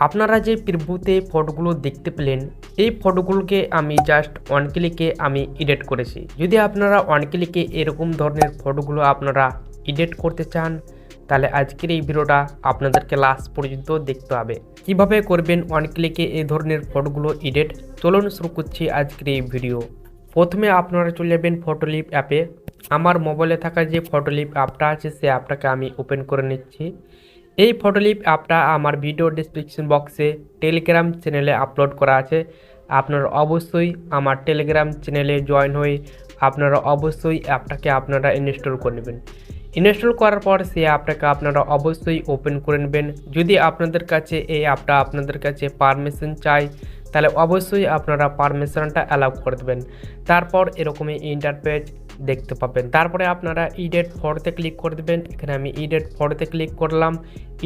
আপনারা যে প্রিভিউতে ফটোগুলো দেখতে পেলেন, এই ফটোগুলোকে আমি জাস্ট ওয়ান ক্লিকে আমি এডিট করেছি। যদি আপনারা ওয়ান ক্লিকে এরকম ধরনের ফটোগুলো আপনারা এডিট করতে চান, তাহলে আজকের এই ভিডিওটা আপনাদেরকে লাস্ট পর্যন্ত দেখতে হবে। কিভাবে করবেন ওয়ান ক্লিকে এই ধরনের ফটোগুলো এডিট, চলুন শুরু করছি আজকের এই ভিডিও। প্রথমে আপনারা চলে যাবেন ফটোলিপ অ্যাপে। আমার মোবাইলে থাকা যে ফটোলিপ অ্যাপটা আছে, সেই অ্যাপটাকে আমি ওপেন করে নিচ্ছি। এই ফটোলিপ অ্যাপটা আমার ভিডিও ডেসক্রিপশন বক্সে টেলিগ্রাম চ্যানেলে আপলোড করা আছে। আপনারা অবশ্যই আমার টেলিগ্রাম চ্যানেলে জয়েন হয়ে আপনারা অবশ্যই অ্যাপটাকে আপনারা ইনস্টল করে নেবেন। ইনস্টল করার পর সেই অ্যাপটাকে আপনারা অবশ্যই ওপেন করে নেবেন। যদি আপনাদের কাছে এই অ্যাপটা আপনাদের কাছে পারমিশন চাই, তাহলে অবশ্যই আপনারা পারমিশনটা অ্যালাউ করে দেবেন। তারপর এরকমই ইন্টারফেস দেখতে পাবেন। তারপরে আপনারা এডিট ফটোতে ক্লিক করে দেবেন। এখানে আমি এডিট ফটোতে ক্লিক করলাম।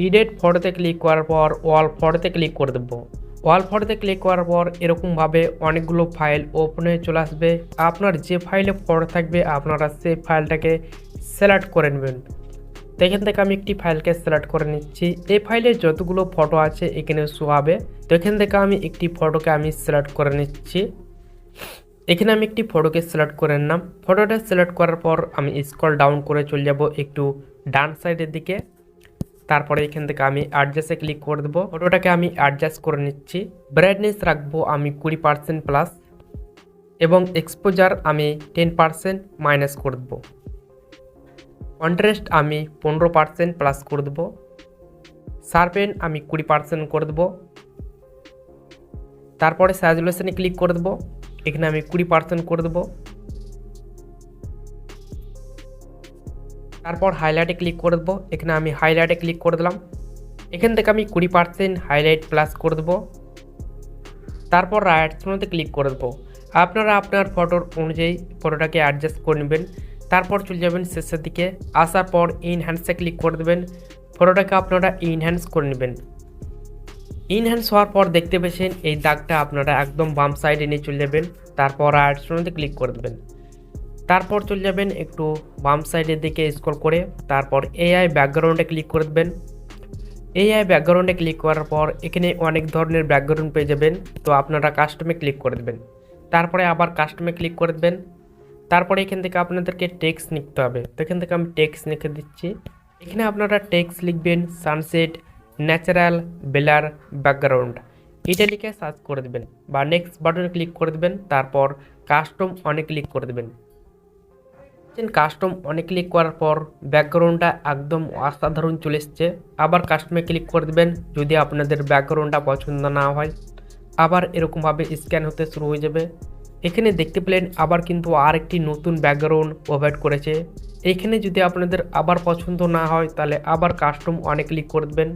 এডিট ফটোতে ক্লিক করার পর ওয়াল ফটোতে ক্লিক করে দেবো। ওয়াল ফটোতে ক্লিক করার পর এরকমভাবে অনেকগুলো ফাইল ওপেন হয়ে চলে আসবে। আপনার যে ফাইলে ফটো থাকবে আপনারা সেই ফাইলটাকে সিলেক্ট করে নেবেন। তো এখান থেকে আমি একটি ফাইলকে সিলেক্ট করে নিচ্ছি। এই ফাইলে যতগুলো ফটো আছে এখানে শো হবে। তো এখান থেকে আমি একটি ফটোকে আমি সিলেক্ট করে নিচ্ছি। এখানে আমি একটি ফটোকে সিলেক্ট করে নিলাম। ফটোটা সিলেক্ট করার পর আমি স্ক্রল ডাউন করে চলে যাব একটু ডান সাইডের দিকে। তারপরে এখান থেকে আমি অ্যাডজাস্টে ক্লিক করে দেবো। ফটোটাকে আমি অ্যাডজাস্ট করে নিচ্ছি। ব্রাইটনেস রাখবো আমি 20% প্লাস এবং এক্সপোজার আমি 10% মাইনাস করে দেবো। কন্ট্রাস্ট আমি 15% প্লাস করে দেবো। শার্পেন আমি 20% করে দেবো। তারপরে স্যাচুরেশনে ক্লিক করে দেবো। এখানে আমি 20% করে দেবো। তারপর হাইলাইটে ক্লিক করে দেবো। এখানে আমি হাইলাইটে ক্লিক করে দিলাম। এখান থেকে আমি 20% হাইলাইট প্লাস করে দেবো। তারপর রাইট থ্রোতে ক্লিক করে দেবো। আপনারা আপনার ফটোর অনুযায়ী ফটোটাকে অ্যাডজাস্ট করে নেবেন। তারপর চলে যাবেন শেষের দিকে। আসার পর ইনহ্যান্সে ক্লিক করে দেবেন। ফটোটাকে আপনারা ইনহ্যান্স করে নেবেন। ইনহ্যান্স হওয়ার পর দেখতে পেয়েছেন এই দাগটা আপনারা একদম বাম সাইডে নিয়ে চলে যাবেন। তারপর রাইট থ্রোতে ক্লিক করে দেবেন। তারপর চলে যাবেন একটু বাম সাইডের দিকে স্ক্রল করে, তারপর এআই ব্যাকগ্রাউন্ডে ক্লিক করে দেবেন। এআই ব্যাকগ্রাউন্ডে ক্লিক করার পর এখানে অনেক ধরনের ব্যাকগ্রাউন্ড পেয়ে যাবেন। তো আপনারা কাস্টমে ক্লিক করে দেবেন। তারপরে আবার কাস্টমে ক্লিক করে দেবেন। তারপরে এখান থেকে আপনাদেরকে টেক্সট লিখতে হবে। তো এখান থেকে আমি টেক্সট লিখে দিচ্ছি। এখানে আপনারা টেক্সট লিখবেন সানসেট ন্যাচারাল ব্লার ব্যাকগ্রাউন্ড, এটা লিখে সার্চ করে দেবেন বা নেক্সট বাটনে ক্লিক করে দেবেন। তারপর কাস্টম অনেক ক্লিক করে দেবেন। কাস্টম অনেক ক্লিক করার পর ব্যাকগ্রাউন্ডটা একদম অসাধারণ চলে এসছে। আবার কাস্টমে ক্লিক করে দেবেন। যদি আপনাদের ব্যাকগ্রাউন্ডটা পছন্দ না হয়, আবার এরকমভাবে স্ক্যান হতে শুরু হয়ে যাবে। এখানে দেখতে পেলেন আবার কিন্তু আরেকটি নতুন ব্যাকগ্রাউন্ড প্রোভাইড করেছে। এইখানে যদি আপনাদের আবার পছন্দ না হয়, তাহলে আবার কাস্টম অনেক ক্লিক করে দেবেন।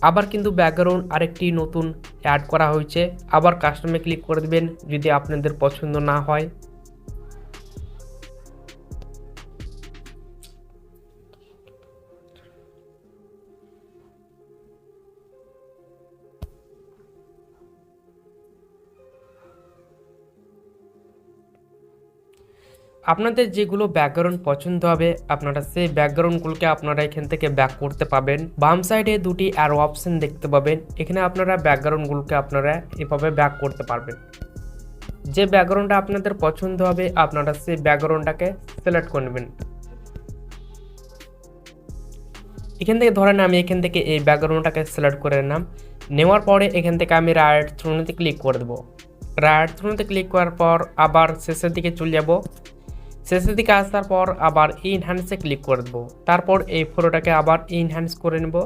আবার কিন্তু ব্যাকগ্রাউন্ড আরেকটি নতুন অ্যাড করা হয়েছে। আবার কাস্টমে ক্লিক করে দেবেন যদি আপনাদের পছন্দ না হয়। আপনাদের যেগুলো ব্যাকগ্রাউন্ড পছন্দ হবে আপনারা সেই ব্যাকগ্রাউন্ডগুলোকে আপনারা এখান থেকে ব্যাক করতে পাবেন। বাম সাইডে দুটি অ্যারো অপশন দেখতে পাবেন। এখানে আপনারা ব্যাকগ্রাউন্ডগুলোকে আপনারা এভাবে ব্যাক করতে পারবেন। যে ব্যাকগ্রাউন্ডটা আপনাদের পছন্দ হবে আপনারা সেই ব্যাকগ্রাউন্ডটাকে সিলেক্ট করে নেবেন। এখান থেকে ধরেন আমি এখান থেকে এই ব্যাকগ্রাউন্ডটাকে সিলেক্ট করে নিলাম। নেওয়ার পরে এখান থেকে আমি রাইট থ্রোতে ক্লিক করে দেবো। রাইট থ্রোতে ক্লিক করার পর আবার শেষের দিকে চলে যাব। শেষের দিকে আসার পর আবার ইনহ্যান্সে ক্লিক করে দেবো। তারপর এই ফটোটাকে আবার ইনহ্যান্স করে নেব।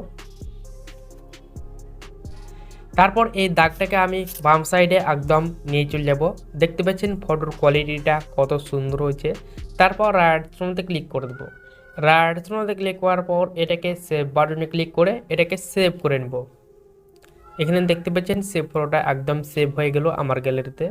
তারপর এই দাগটাকে আমি বাম সাইডে একদম নিয়ে চলে যাব। দেখতে পাচ্ছেন ফটোর কোয়ালিটিটা কত সুন্দর হয়েছে। তারপর রাইট থ্রোতে ক্লিক করে দেবো। রাইট থ্রোতে ক্লিক করার পর এটাকে সেভ বাটনে ক্লিক করে এটাকে সেভ করে নেব। এখানে দেখতে পাচ্ছেন সেভ ফটোটা একদম সেভ হয়ে গেল আমার গ্যালারিতে।